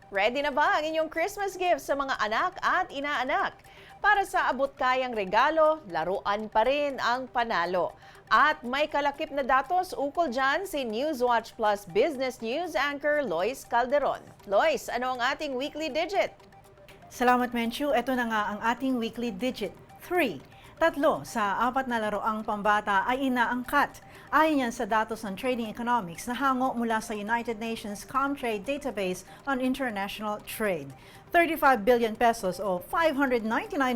Ready na ba ang inyong Christmas gift sa mga anak at inaanak? Para sa abot-kayang regalo, laruan pa rin ang panalo. At may kalakip na datos ukol dyan si Newswatch Plus Business News anchor Lois Calderon. Lois, ano ang ating weekly digit? Salamat, Menchu. Ito na nga ang ating weekly digit, 3. Tatlo sa 4 na laroang pambata ay inaangkat. Ayon yan sa datos ng Trading Economics na hango mula sa United Nations Comtrade Database on International Trade. 35 billion pesos o $599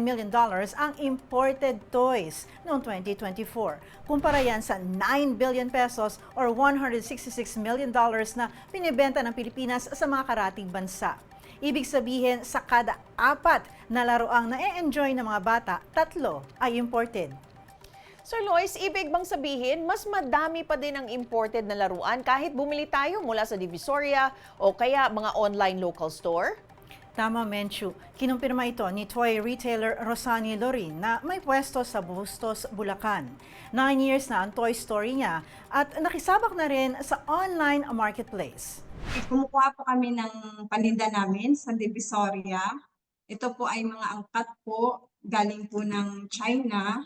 million ang imported toys noong 2024. Kumpara yan sa 9 billion pesos or $166 million na binibenta ng Pilipinas sa mga karatig bansa. Ibig sabihin, sa kada 4 na laruang na-enjoy ng mga bata, 3 ay imported. Sir Lois, ibig bang sabihin, mas madami pa din ang imported na laruan kahit bumili tayo mula sa Divisoria o kaya mga online local store? Tama, Menchu. Kinumpirma ito ni toy retailer Rosani Lorin na may pwesto sa Bustos, Bulacan. 9 years na ang toy store niya at nakisabak na rin sa online marketplace. Kumukuha po kami ng paninda namin sa Divisoria. Ito po ay mga angkat po, galing po ng China.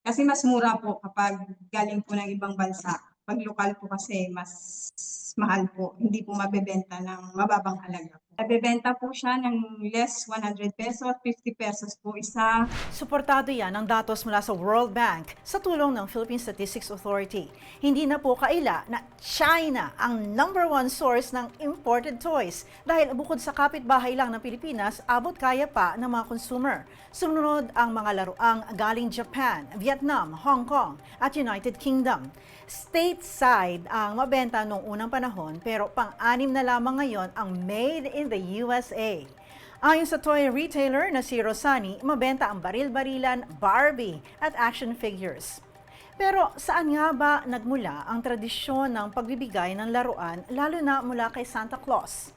Kasi mas mura po kapag galing po ng ibang bansa. Pag lokal po kasi mas mahal po, hindi po mabebenta ng mababang halaga. Nabebenta po siya ng less 100 pesos, 50 pesos po isa. Suportado yan ng datos mula sa World Bank sa tulong ng Philippine Statistics Authority. Hindi na po kaila na China ang #1 source ng imported toys dahil bukod sa kapitbahay lang ng Pilipinas, abot kaya pa ng mga consumer. Sumunod ang mga laruang galing Japan, Vietnam, Hong Kong at United Kingdom. Stateside ang mabenta noong unang panahon pero pang-anim na lamang ngayon ang made in the USA. Ayon sa toy retailer na si Rosani, mabenta ang baril-barilan, Barbie at action figures. Pero saan nga ba nagmula ang tradisyon ng pagbibigay ng laruan lalo na mula kay Santa Claus?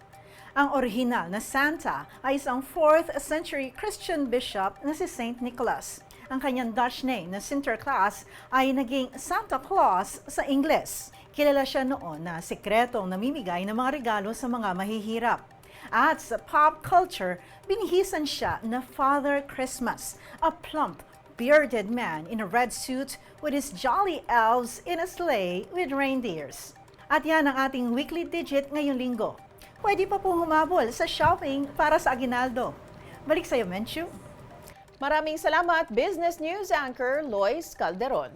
Ang orihinal na Santa ay isang 4th century Christian bishop na si Saint Nicholas. Ang kanyang Dutch name na Sinterklaas ay naging Santa Claus sa Ingles. Kilala siya noon na sikretong namimigay ng mga regalo sa mga mahihirap. At sa pop culture, binihisan siya na Father Christmas, a plump, bearded man in a red suit with his jolly elves in a sleigh with reindeers. At yan ang ating weekly digit ngayong linggo. Pwede pa po humabol sa shopping para sa aginaldo. Balik sa'yo, Menchu. Maraming salamat, Business News anchor Lois Calderon.